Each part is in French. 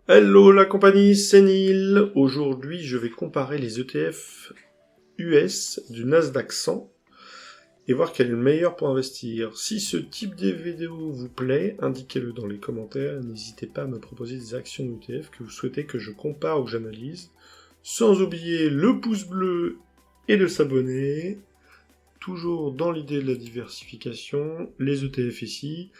Hello la compagnie, c'est Neil. Aujourd'hui, je vais comparer les ETF US du Nasdaq 100 et voir quel est le meilleur pour investir. Si ce type de vidéo vous plaît, indiquez-le dans les commentaires. N'hésitez pas à me proposer des actions d'ETF que vous souhaitez que je compare ou que j'analyse. Sans oublier le pouce bleu et de s'abonner. Toujours dans l'idée de la diversification, les ETF ici.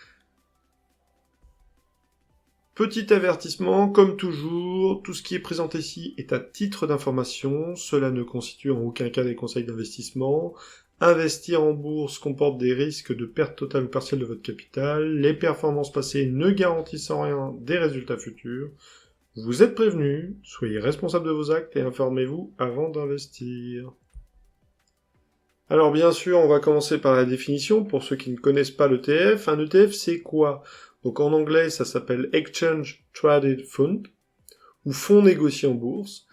Petit avertissement, comme toujours, tout ce qui est présenté ici est à titre d'information, cela ne constitue en aucun cas des conseils d'investissement. Investir en bourse comporte des risques de perte totale ou partielle de votre capital, les performances passées ne garantissent en rien des résultats futurs. Vous êtes prévenus, soyez responsable de vos actes et informez-vous avant d'investir. Alors bien sûr, on va commencer par la définition, pour ceux qui ne connaissent pas l'ETF. Un ETF, c'est quoi ? Donc en anglais, ça s'appelle Exchange Traded Fund, ou fonds négocié en bourse.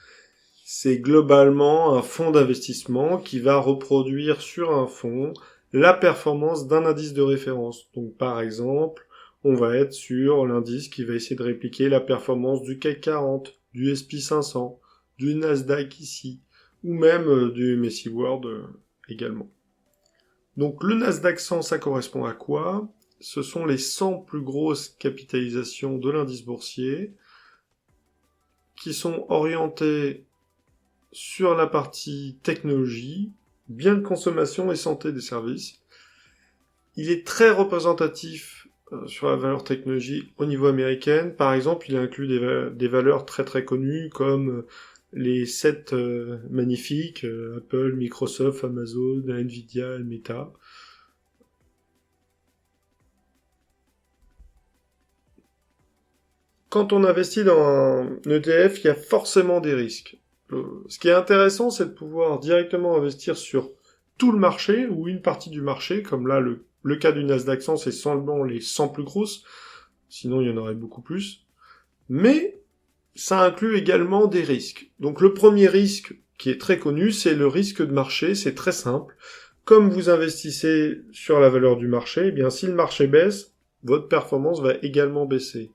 C'est globalement un fonds d'investissement qui va reproduire sur un fonds la performance d'un indice de référence. Donc par exemple, on va être sur l'indice qui va essayer de répliquer la performance du CAC 40, du S&P 500, du Nasdaq ici, ou même du MSCI World également. Donc le Nasdaq 100, ça correspond à quoi ? Ce sont les 100 plus grosses capitalisations de l'indice boursier qui sont orientées sur la partie technologie, biens de consommation et santé des services. Il est très représentatif sur la valeur technologie au niveau américain. Par exemple, il inclut des valeurs très très connues comme les 7 magnifiques, Apple, Microsoft, Amazon, Nvidia et Meta. Quand on investit dans un ETF, il y a forcément des risques. Ce qui est intéressant, c'est de pouvoir directement investir sur tout le marché ou une partie du marché, comme là le cas du Nasdaq 100, c'est seulement les 100 plus grosses, sinon il y en aurait beaucoup plus. Mais ça inclut également des risques. Donc le premier risque, qui est très connu, c'est le risque de marché, c'est très simple. Comme vous investissez sur la valeur du marché, eh bien si le marché baisse, votre performance va également baisser.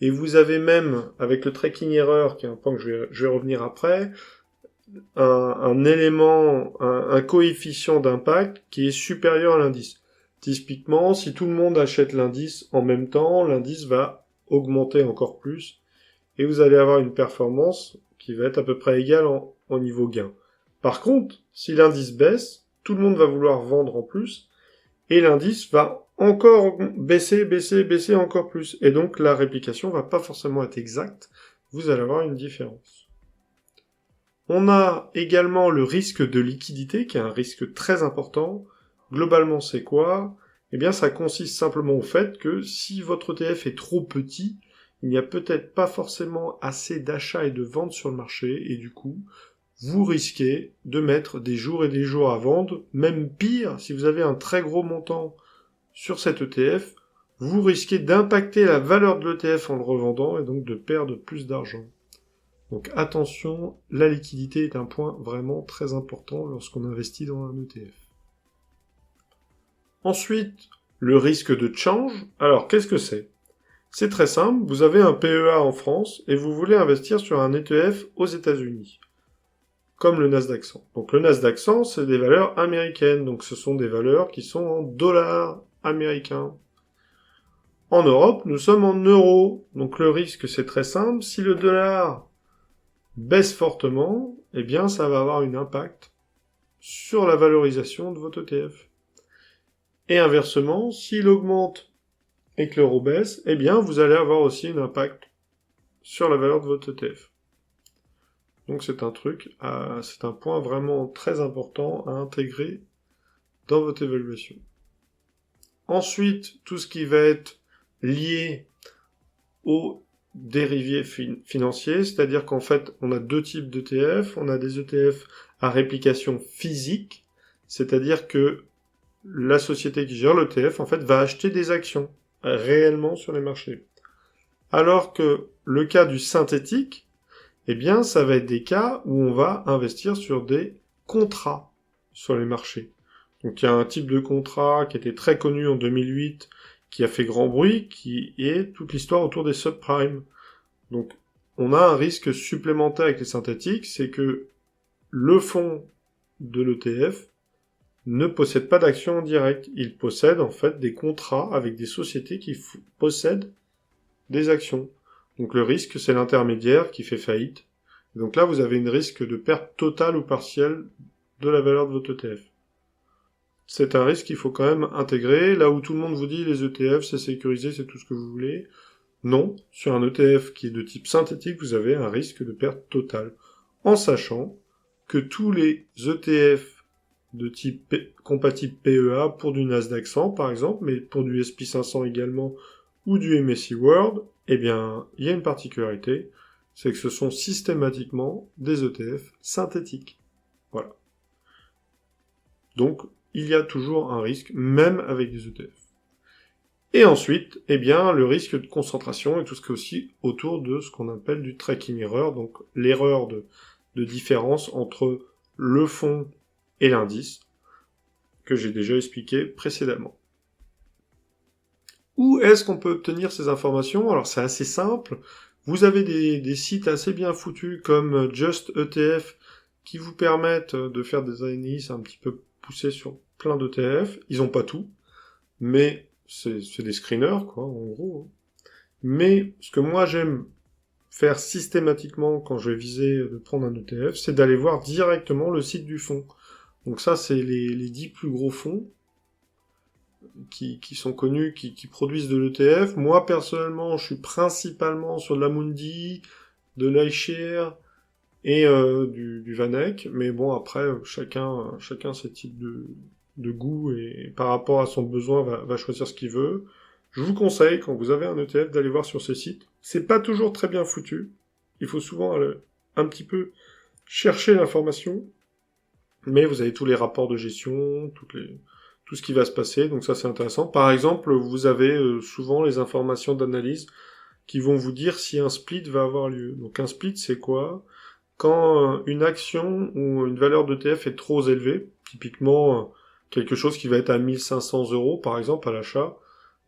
Et vous avez même, avec le tracking error, qui est un point que je vais revenir après, un élément, un coefficient d'impact qui est supérieur à l'indice. Typiquement, si tout le monde achète l'indice en même temps, l'indice va augmenter encore plus, et vous allez avoir une performance qui va être à peu près égale en niveau gain. Par contre, si l'indice baisse, tout le monde va vouloir vendre en plus, et l'indice va encore baisser encore plus. Et donc la réplication va pas forcément être exacte, vous allez avoir une différence. On a également le risque de liquidité, qui est un risque très important. Globalement, c'est quoi ? Eh bien, ça consiste simplement au fait que si votre ETF est trop petit, il n'y a peut-être pas forcément assez d'achats et de ventes sur le marché, et du coup, vous risquez de mettre des jours et des jours à vendre. Même pire, si vous avez un très gros montant sur cet ETF, vous risquez d'impacter la valeur de l'ETF en le revendant et donc de perdre plus d'argent. Donc attention, la liquidité est un point vraiment très important lorsqu'on investit dans un ETF. Ensuite, le risque de change. Alors, qu'est-ce que c'est ? C'est très simple, vous avez un PEA en France et vous voulez investir sur un ETF aux États-Unis, comme le Nasdaq 100. Donc le Nasdaq 100, c'est des valeurs américaines, donc ce sont des valeurs qui sont en dollars américains. En Europe, nous sommes en euros, donc le risque c'est très simple, si le dollar baisse fortement, eh bien ça va avoir un impact sur la valorisation de votre ETF. Et inversement, s'il augmente et que l'euro baisse, eh bien vous allez avoir aussi un impact sur la valeur de votre ETF. Donc c'est un point vraiment très important à intégrer dans votre évaluation. Ensuite, tout ce qui va être lié aux dérivés financiers, c'est-à-dire qu'en fait, on a deux types d'ETF. On a des ETF à réplication physique, c'est-à-dire que la société qui gère l'ETF, en fait, va acheter des actions réellement sur les marchés. Alors que le cas du synthétique, eh bien, ça va être des cas où on va investir sur des contrats sur les marchés. Donc il y a un type de contrat qui était très connu en 2008, qui a fait grand bruit, qui est toute l'histoire autour des subprimes. Donc on a un risque supplémentaire avec les synthétiques, c'est que le fonds de l'ETF ne possède pas d'actions en direct. Il possède en fait des contrats avec des sociétés qui possèdent des actions. Donc le risque, c'est l'intermédiaire qui fait faillite. Donc là, vous avez une risque de perte totale ou partielle de la valeur de votre ETF. C'est un risque qu'il faut quand même intégrer. Là où tout le monde vous dit les ETF, c'est sécurisé, c'est tout ce que vous voulez. Non, sur un ETF qui est de type synthétique, vous avez un risque de perte totale. En sachant que tous les ETF de type compatible PEA pour du Nasdaq 100 par exemple, mais pour du SP 500 également, ou du MSCI World, eh bien, il y a une particularité, c'est que ce sont systématiquement des ETF synthétiques. Voilà. Donc, il y a toujours un risque, même avec des ETF. Et ensuite, eh bien, le risque de concentration et tout ce qui est aussi autour de ce qu'on appelle du tracking error, donc l'erreur de différence entre le fonds et l'indice, que j'ai déjà expliqué précédemment. Où est-ce qu'on peut obtenir ces informations? Alors c'est assez simple, vous avez des sites assez bien foutus comme Just ETF qui vous permettent de faire des analyses un petit peu poussées sur plein d'ETF, ils n'ont pas tout, mais c'est des screeners, quoi, en gros. Mais ce que moi j'aime faire systématiquement quand je vais viser de prendre un ETF, c'est d'aller voir directement le site du fonds. Donc ça, c'est les 10 plus gros fonds qui sont connus, qui produisent de l'ETF. Moi, personnellement, je suis principalement sur de l'Amundi, de l'iShare et du Vanek. Mais bon, après, chacun ses types de goût et par rapport à son besoin va choisir ce qu'il veut. Je vous conseille, quand vous avez un ETF, d'aller voir sur ces sites. C'est pas toujours très bien foutu. Il faut souvent un petit peu chercher l'information. Mais vous avez tous les rapports de gestion, tout ce qui va se passer, donc ça c'est intéressant. Par exemple, vous avez souvent les informations d'analyse qui vont vous dire si un split va avoir lieu. Donc un split c'est quoi? Quand une action ou une valeur d'ETF est trop élevée, typiquement quelque chose qui va être à 1500 € par exemple à l'achat,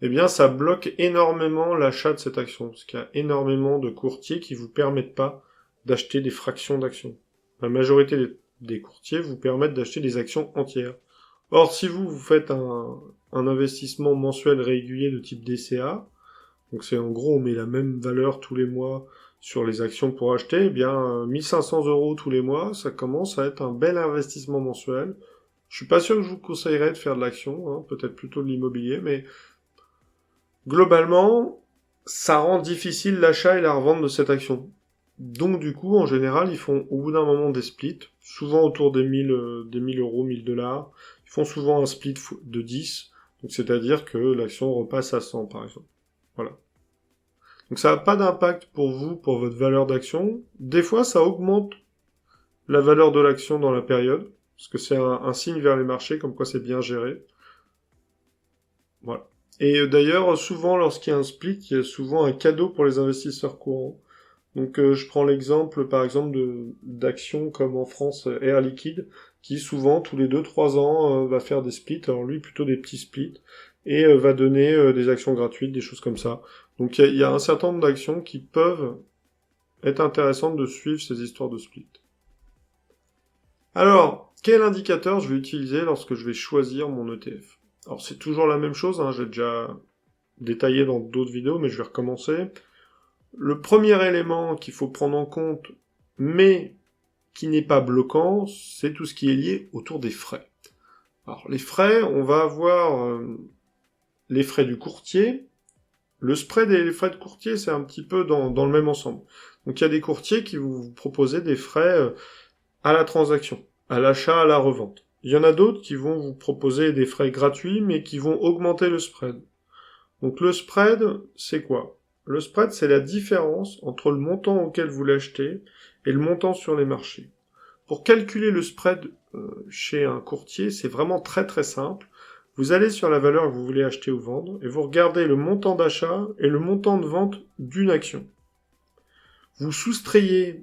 eh bien ça bloque énormément l'achat de cette action, parce qu'il y a énormément de courtiers qui vous permettent pas d'acheter des fractions d'actions. La majorité des courtiers vous permettent d'acheter des actions entières. Or, si vous faites un investissement mensuel régulier de type DCA, donc c'est en gros on met la même valeur tous les mois sur les actions pour acheter, eh bien 1500 € tous les mois, ça commence à être un bel investissement mensuel. Je suis pas sûr que je vous conseillerais de faire de l'action, hein, peut-être plutôt de l'immobilier, mais globalement, ça rend difficile l'achat et la revente de cette action. Donc du coup, en général, ils font au bout d'un moment des splits, souvent autour des 1000 €, 1000 $. Ils font souvent un split de 10, donc c'est-à-dire que l'action repasse à 100 par exemple. Voilà. Donc ça n'a pas d'impact pour vous, pour votre valeur d'action. Des fois, ça augmente la valeur de l'action dans la période, parce que c'est un signe vers les marchés, comme quoi c'est bien géré. Voilà. Et d'ailleurs, souvent, lorsqu'il y a un split, il y a souvent un cadeau pour les investisseurs courants. Donc je prends l'exemple par exemple d'actions comme en France Air Liquide qui souvent tous les 2-3 ans va faire des splits, alors lui plutôt des petits splits et va donner des actions gratuites, des choses comme ça. Donc il y a un certain nombre d'actions qui peuvent être intéressantes de suivre ces histoires de splits. Alors, quel indicateur je vais utiliser lorsque je vais choisir mon ETF? Alors c'est toujours la même chose, hein, j'ai déjà détaillé dans d'autres vidéos mais je vais recommencer. Le premier élément qu'il faut prendre en compte, mais qui n'est pas bloquant, c'est tout ce qui est lié autour des frais. Alors les frais, on va avoir les frais du courtier. Le spread et les frais de courtier, c'est un petit peu dans le même ensemble. Donc il y a des courtiers qui vont vous proposer des frais à la transaction, à l'achat, à la revente. Il y en a d'autres qui vont vous proposer des frais gratuits, mais qui vont augmenter le spread. Donc le spread, c'est quoi? Le spread, c'est la différence entre le montant auquel vous l'achetez et le montant sur les marchés. Pour calculer le spread chez un courtier, c'est vraiment très très simple. Vous allez sur la valeur que vous voulez acheter ou vendre et vous regardez le montant d'achat et le montant de vente d'une action. Vous soustrayez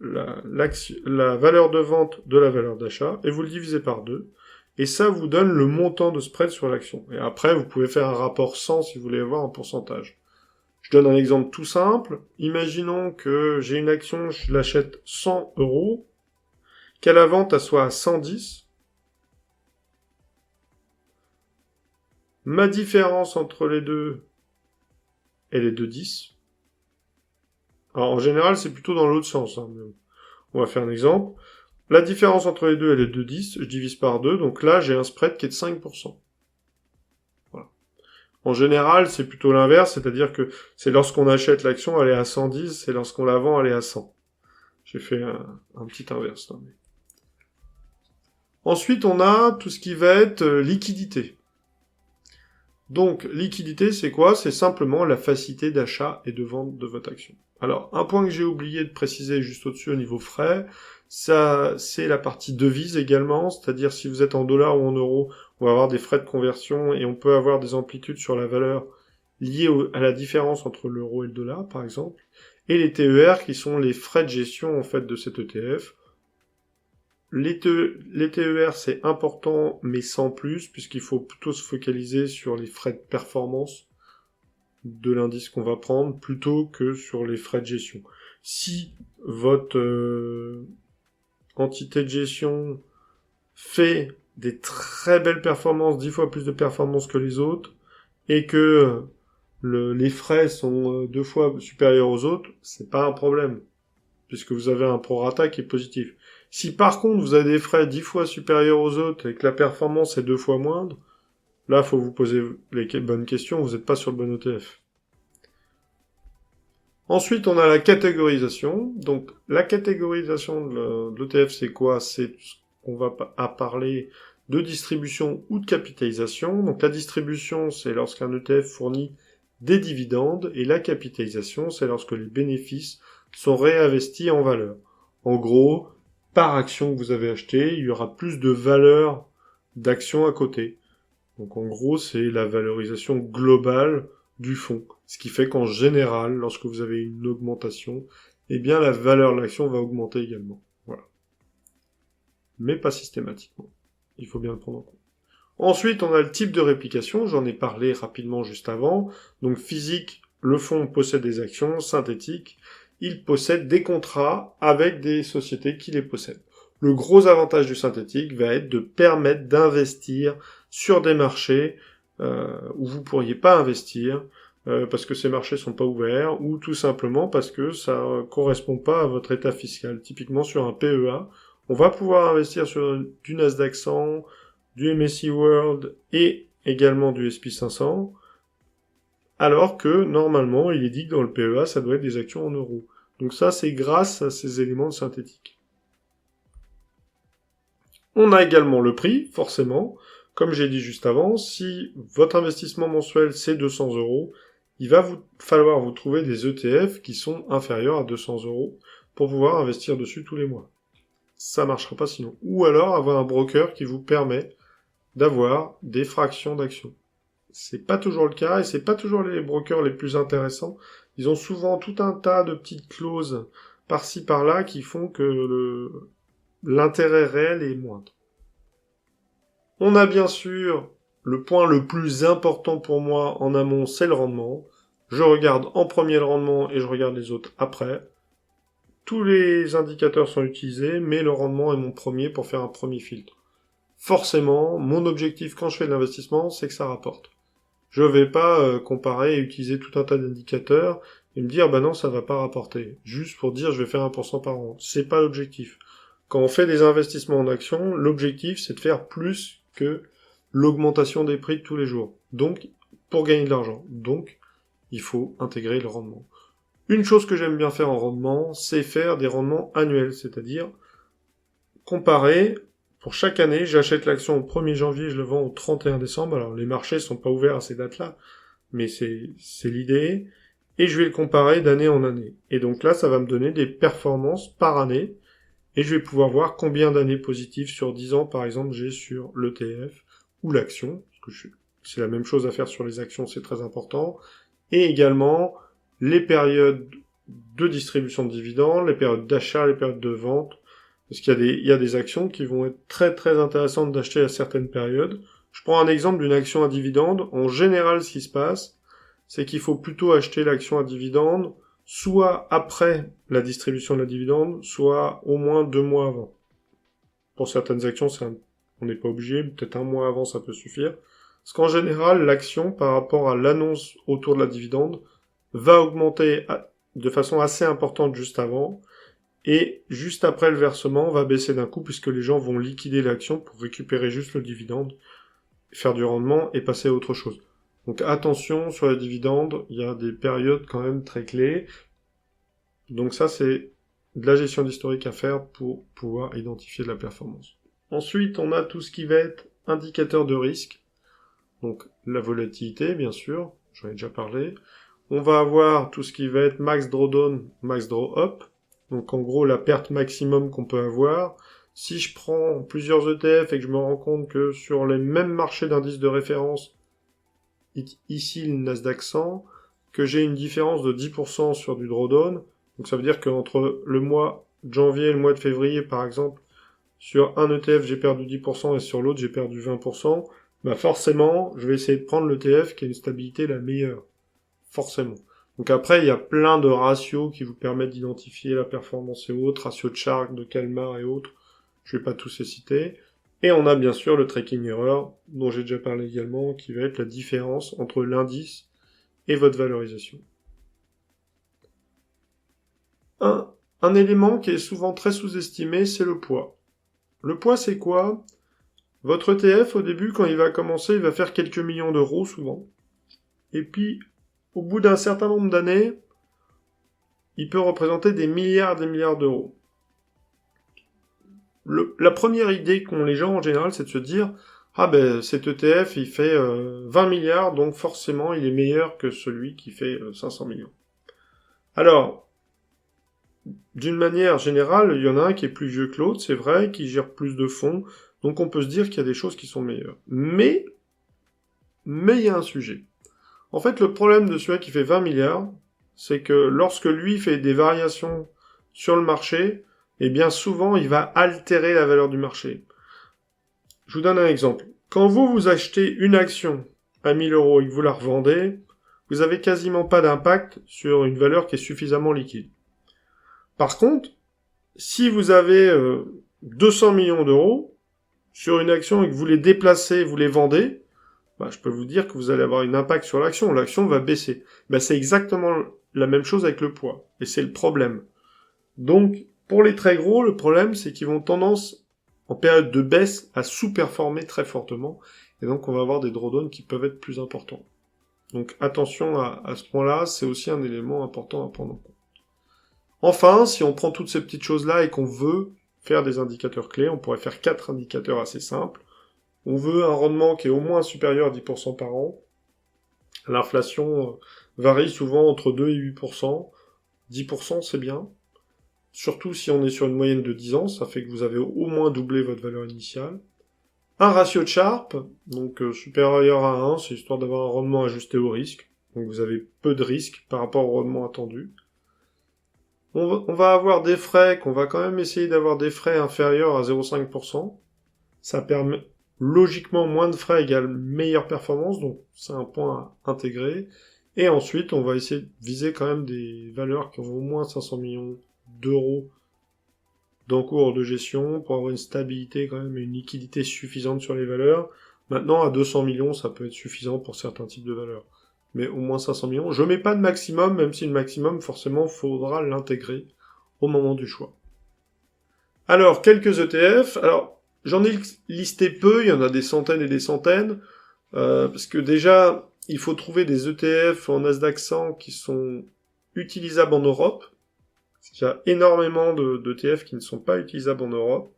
la valeur de vente de la valeur d'achat et vous le divisez par 2. Et ça vous donne le montant de spread sur l'action. Et après, vous pouvez faire un rapport 100 si vous voulez avoir un pourcentage. Je donne un exemple tout simple. Imaginons que j'ai une action, je l'achète 100 euros, qu'à la vente, elle soit à 110. Ma différence entre les deux, elle est de 10. Alors, en général, c'est plutôt dans l'autre sens. On va faire un exemple. La différence entre les deux, elle est de 10. Je divise par 2. Donc là, j'ai un spread qui est de 5%. Voilà. En général, c'est plutôt l'inverse. C'est-à-dire que c'est lorsqu'on achète l'action, elle est à 110. C'est lorsqu'on la vend, elle est à 100. J'ai fait un petit inverse. Là. Ensuite, on a tout ce qui va être liquidité. Donc, liquidité, c'est quoi? C'est simplement la facilité d'achat et de vente de votre action. Alors, un point que j'ai oublié de préciser juste au-dessus au niveau frais, ça, c'est la partie devise également, c'est-à-dire si vous êtes en dollars ou en euros, on va avoir des frais de conversion et on peut avoir des amplitudes sur la valeur liées à la différence entre l'euro et le dollar, par exemple, et les TER qui sont les frais de gestion, en fait, de cet ETF. Les TER, c'est important, mais sans plus, puisqu'il faut plutôt se focaliser sur les frais de performance de l'indice qu'on va prendre, plutôt que sur les frais de gestion. Si votre entité de gestion fait des très belles performances, 10 fois plus de performances que les autres, et que les frais sont 2 fois supérieurs aux autres, c'est pas un problème, puisque vous avez un prorata qui est positif. Si par contre vous avez des frais 10 fois supérieurs aux autres et que la performance est 2 fois moindre, là faut vous poser les bonnes questions, vous n'êtes pas sur le bon ETF. Ensuite on a la catégorisation. Donc la catégorisation de l'ETF c'est quoi? C'est ce qu'on va parler de distribution ou de capitalisation. Donc la distribution c'est lorsqu'un ETF fournit des dividendes et la capitalisation c'est lorsque les bénéfices sont réinvestis en valeur. En gros, par action que vous avez acheté, il y aura plus de valeur d'action à côté. Donc en gros, c'est la valorisation globale du fonds. Ce qui fait qu'en général, lorsque vous avez une augmentation, eh bien la valeur de l'action va augmenter également. Voilà. Mais pas systématiquement. Il faut bien le prendre en compte. Ensuite, on a le type de réplication, j'en ai parlé rapidement juste avant. Donc physique, le fonds possède des actions, synthétique, il possède des contrats avec des sociétés qui les possèdent. Le gros avantage du synthétique va être de permettre d'investir sur des marchés où vous pourriez pas investir parce que ces marchés sont pas ouverts ou tout simplement parce que ça correspond pas à votre état fiscal. Typiquement sur un PEA, on va pouvoir investir sur du Nasdaq 100, du MSCI World et également du SP 500, alors que normalement il est dit que dans le PEA ça doit être des actions en euros. Donc ça c'est grâce à ces éléments synthétiques. On a également le prix, forcément. Comme j'ai dit juste avant, si votre investissement mensuel c'est 200 euros, il va falloir vous trouver des ETF qui sont inférieurs à 200 euros pour pouvoir investir dessus tous les mois. Ça marchera pas sinon. Ou alors avoir un broker qui vous permet d'avoir des fractions d'actions. C'est pas toujours le cas et c'est pas toujours les brokers les plus intéressants. Ils ont souvent tout un tas de petites clauses par-ci par-là qui font que l'intérêt réel est moindre. On a bien sûr le point le plus important pour moi en amont, c'est le rendement. Je regarde en premier le rendement et je regarde les autres après. Tous les indicateurs sont utilisés, mais le rendement est mon premier pour faire un premier filtre. Forcément, mon objectif quand je fais de l'investissement, c'est que ça rapporte. Je vais pas comparer et utiliser tout un tas d'indicateurs et me dire bah non ça va pas rapporter. Juste pour dire je vais faire 1% par an. C'est pas l'objectif. Quand on fait des investissements en actions, l'objectif c'est de faire plus que l'augmentation des prix de tous les jours. Donc, pour gagner de l'argent. Donc, il faut intégrer le rendement. Une chose que j'aime bien faire en rendement, c'est faire des rendements annuels, c'est-à-dire comparer. Pour chaque année, j'achète l'action au 1er janvier, je le vends au 31 décembre. Alors, les marchés sont pas ouverts à ces dates-là, mais c'est l'idée. Et je vais le comparer d'année en année. Et donc là, ça va me donner des performances par année. Et je vais pouvoir voir combien d'années positives sur 10 ans, par exemple, j'ai sur l'ETF ou l'action. Parce que c'est la même chose à faire sur les actions, c'est très important. Et également, les périodes de distribution de dividendes, les périodes d'achat, les périodes de vente. Parce qu'il y a des actions qui vont être très très intéressantes d'acheter à certaines périodes. Je prends un exemple d'une action à dividende. En général, ce qui se passe, c'est qu'il faut plutôt acheter l'action à dividende, soit après la distribution de la dividende, soit au moins 2 mois avant. Pour certaines actions, on n'est pas obligé, peut-être 1 mois avant, ça peut suffire. Parce qu'en général, l'action, par rapport à l'annonce autour de la dividende, va augmenter de façon assez importante juste avant, et juste après le versement, va baisser d'un coup, puisque les gens vont liquider l'action pour récupérer juste le dividende, faire du rendement et passer à autre chose. Donc attention sur les dividendes, il y a des périodes quand même très clés. Donc ça, c'est de la gestion d'historique à faire pour pouvoir identifier de la performance. Ensuite, on a tout ce qui va être indicateur de risque. Donc la volatilité, bien sûr, j'en ai déjà parlé. On va avoir tout ce qui va être max drawdown, max draw up. Donc en gros, la perte maximum qu'on peut avoir. Si je prends plusieurs ETF et que je me rends compte que sur les mêmes marchés d'indices de référence, ici le Nasdaq 100, que j'ai une différence de 10% sur du drawdown, donc ça veut dire qu'entre le mois de janvier et le mois de février, par exemple, sur un ETF j'ai perdu 10% et sur l'autre j'ai perdu 20%, bah forcément, je vais essayer de prendre l'ETF qui a une stabilité la meilleure. Forcément. Donc après, il y a plein de ratios qui vous permettent d'identifier la performance et autres, ratio de Sharpe, de Calmar et autres. Je vais pas tous les citer. Et on a bien sûr le tracking error, dont j'ai déjà parlé également, qui va être la différence entre l'indice et votre valorisation. Un élément qui est souvent très sous-estimé, c'est le poids. Le poids, c'est quoi? Votre ETF, au début, quand il va commencer, il va faire quelques millions d'euros, souvent. Et puis, au bout d'un certain nombre d'années, il peut représenter des milliards et des milliards d'euros. La première idée qu'ont les gens en général, c'est de se dire « Ah ben, cet ETF, il fait 20 milliards, donc forcément, il est meilleur que celui qui fait 500 millions. » Alors, d'une manière générale, il y en a un qui est plus vieux que l'autre, c'est vrai, qui gère plus de fonds, donc on peut se dire qu'il y a des choses qui sont meilleures. Mais il y a un sujet. En fait, le problème de celui qui fait 20 milliards, c'est que lorsque lui fait des variations sur le marché, eh bien souvent il va altérer la valeur du marché. Je vous donne un exemple. Quand vous achetez une action à 1000 euros et que vous la revendez, vous avez quasiment pas d'impact sur une valeur qui est suffisamment liquide. Par contre, si vous avez 200 millions d'euros sur une action et que vous les déplacez, vous les vendez, bah, je peux vous dire que vous allez avoir un impact sur l'action. L'action va baisser. Bah, c'est exactement la même chose avec le poids. Et c'est le problème. Donc, pour les très gros, le problème, c'est qu'ils vont tendance, en période de baisse, à sous-performer très fortement. Et donc, on va avoir des drawdowns qui peuvent être plus importants. Donc, attention à ce point-là, c'est aussi un élément important à prendre en compte. Enfin, si on prend toutes ces petites choses-là et qu'on veut faire des indicateurs clés, on pourrait faire 4 indicateurs assez simples. On veut un rendement qui est au moins supérieur à 10% par an. L'inflation varie souvent entre 2 et 8%. 10% c'est bien. Surtout si on est sur une moyenne de 10 ans, ça fait que vous avez au moins doublé votre valeur initiale. Un ratio de Sharpe, donc supérieur à 1, c'est histoire d'avoir un rendement ajusté au risque. Donc vous avez peu de risque par rapport au rendement attendu. On va avoir des frais, qu'on va quand même essayer d'avoir des frais inférieurs à 0,5%. Ça permet logiquement moins de frais égale meilleure performance, donc c'est un point à intégrer. Et ensuite, on va essayer de viser quand même des valeurs qui ont au moins 500 millions d'euros d'encours de gestion pour avoir une stabilité quand même et une liquidité suffisante sur les valeurs. Maintenant, à 200 millions, ça peut être suffisant pour certains types de valeurs. Mais au moins 500 millions. Je mets pas de maximum, même si le maximum, forcément, faudra l'intégrer au moment du choix. Alors, quelques ETF. Alors, j'en ai listé peu, il y en a des centaines et des centaines, parce que déjà, il faut trouver des ETF en Nasdaq 100 qui sont utilisables en Europe. Il y a énormément d'ETF qui ne sont pas utilisables en Europe.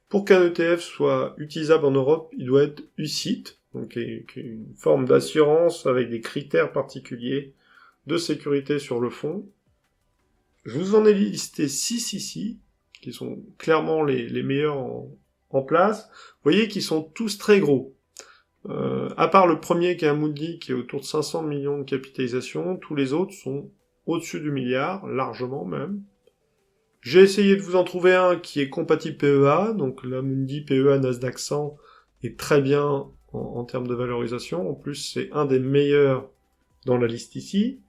Pour qu'un ETF soit utilisable en Europe, il doit être UCITS, donc qui est une forme d'assurance avec des critères particuliers de sécurité sur le fond. Je vous en ai listé 6 ici, qui sont clairement les meilleurs en place. Vous voyez qu'ils sont tous très gros. À part le premier qui est un Amundi qui est autour de 500 millions de capitalisation, tous les autres sont au-dessus du milliard, largement même. J'ai essayé de vous en trouver un qui est compatible PEA, donc l'Amundi PEA Nasdaq 100 est très bien en termes de valorisation. En plus, c'est un des meilleurs dans la liste ici,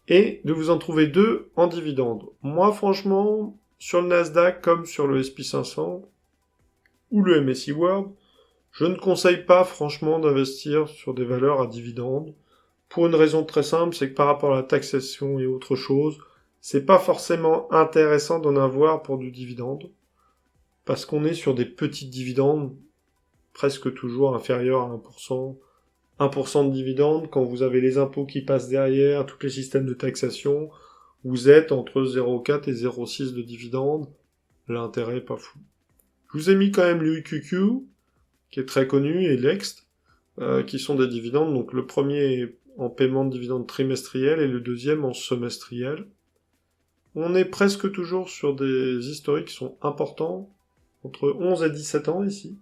et de vous en trouver 2 en dividende. Moi, franchement, sur le Nasdaq comme sur le S&P 500 ou le MSCI World, je ne conseille pas franchement d'investir sur des valeurs à dividende, pour une raison très simple, c'est que par rapport à la taxation et autre chose, c'est pas forcément intéressant d'en avoir pour du dividende, parce qu'on est sur des petites dividendes, presque toujours inférieurs à 1%. 1% de dividendes, quand vous avez les impôts qui passent derrière, tous les systèmes de taxation, vous êtes entre 0,4 et 0,6 de dividendes. L'intérêt est pas fou. Je vous ai mis quand même l'UQQ, qui est très connu, et l'EXT, qui sont des dividendes. Donc le premier est en paiement de dividendes trimestriels et le deuxième en semestriel. On est presque toujours sur des historiques qui sont importants, entre 11 et 17 ans ici.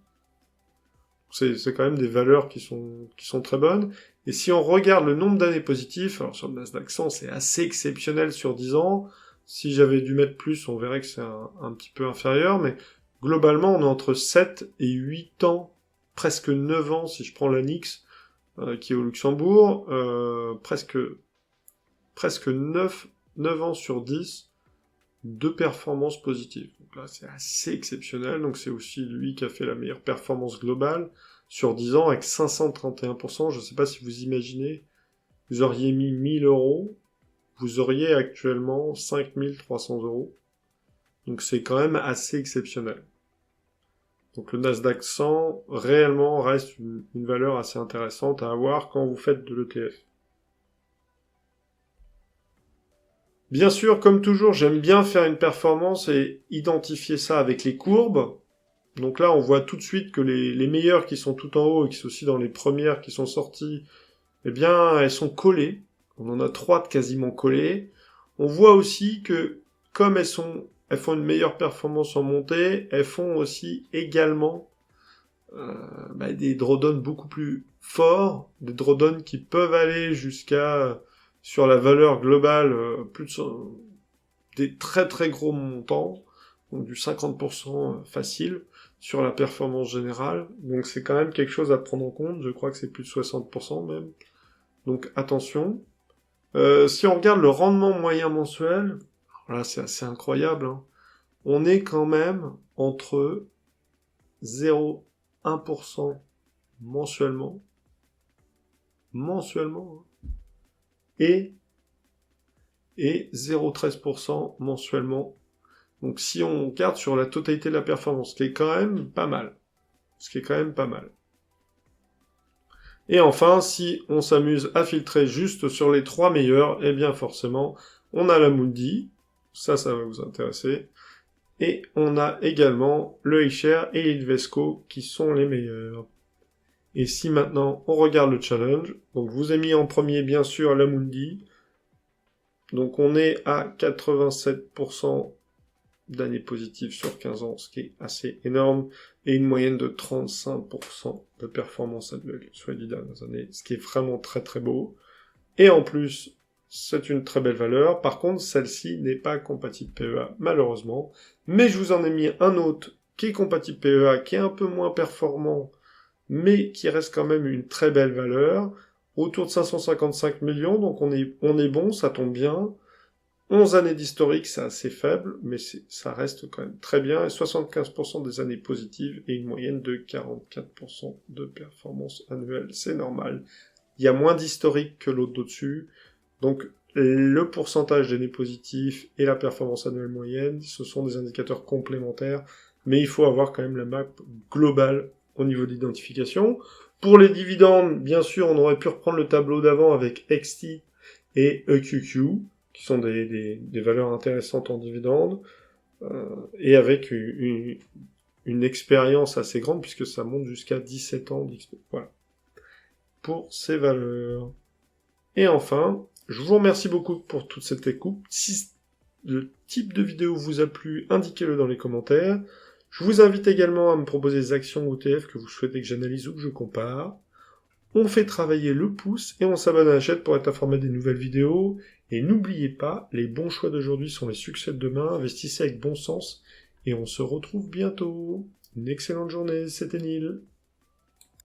C'est quand même des valeurs qui sont très bonnes. Et si on regarde le nombre d'années positives, alors sur le Nasdaq 100, c'est assez exceptionnel sur 10 ans. Si j'avais dû mettre plus, on verrait que c'est un petit peu inférieur, mais globalement, on est entre 7 et 8 ans, presque 9 ans, si je prends l'ANIX, qui est au Luxembourg, presque 9 ans sur 10 de performances positives. Donc là, c'est assez exceptionnel. Donc c'est aussi lui qui a fait la meilleure performance globale sur 10 ans avec 531%. Je ne sais pas si vous imaginez, vous auriez mis 1000 euros, vous auriez actuellement 5300 euros. Donc c'est quand même assez exceptionnel. Donc le Nasdaq 100 réellement reste une valeur assez intéressante à avoir quand vous faites de l'ETF. Bien sûr, comme toujours, j'aime bien faire une performance et identifier ça avec les courbes. Donc là, on voit tout de suite que les meilleures qui sont tout en haut et qui sont aussi dans les premières qui sont sorties, eh bien, elles sont collées. On en a 3 de quasiment collées. On voit aussi que, comme elles font une meilleure performance en montée, elles font aussi également des drawdowns beaucoup plus forts, des drawdowns qui peuvent aller jusqu'à sur la valeur globale, des très très gros montants, donc du 50% facile sur la performance générale. Donc c'est quand même quelque chose à prendre en compte, je crois que c'est plus de 60% même. Donc attention. Si on regarde le rendement moyen mensuel, là c'est assez incroyable, hein. On est quand même entre 0,1% mensuellement, hein, et 0,13% mensuellement. Donc si on regarde sur la totalité de la performance, ce qui est quand même pas mal. Et enfin, si on s'amuse à filtrer juste sur les 3 meilleurs, eh bien forcément, on a la Mundi, ça va vous intéresser, et on a également le iShare et l'Invesco qui sont les meilleurs. Et si maintenant on regarde le challenge, donc je vous ai mis en premier bien sûr la Mundi, donc on est à 87% d'années positives sur 15 ans, ce qui est assez énorme, et une moyenne de 35% de performance annuelle sur les 10 dernières années, ce qui est vraiment très très beau. Et en plus, c'est une très belle valeur. Par contre, celle-ci n'est pas compatible PEA, malheureusement. Mais je vous en ai mis un autre qui est compatible PEA, qui est un peu moins performant, mais qui reste quand même une très belle valeur. Autour de 555 millions, donc on est bon, ça tombe bien. 11 années d'historique, c'est assez faible, mais ça reste quand même très bien. Et 75% des années positives et une moyenne de 44% de performance annuelle, c'est normal. Il y a moins d'historique que l'autre d'au-dessus. Donc, le pourcentage d'années positives et la performance annuelle moyenne, ce sont des indicateurs complémentaires, mais il faut avoir quand même la map globale au niveau d'identification. Pour les dividendes, bien sûr, on aurait pu reprendre le tableau d'avant avec XT et EQQ, qui sont des valeurs intéressantes en dividendes, et avec une expérience assez grande, puisque ça monte jusqu'à 17 ans d'expérience. Voilà. Pour ces valeurs. Et enfin, je vous remercie beaucoup pour toute cette écoute. Si le type de vidéo vous a plu, indiquez-le dans les commentaires. Je vous invite également à me proposer des actions OTF que vous souhaitez que j'analyse ou que je compare. On fait travailler le pouce et on s'abonne à la chaîne pour être informé des nouvelles vidéos. Et n'oubliez pas, les bons choix d'aujourd'hui sont les succès de demain. Investissez avec bon sens et on se retrouve bientôt. Une excellente journée, c'était Neil.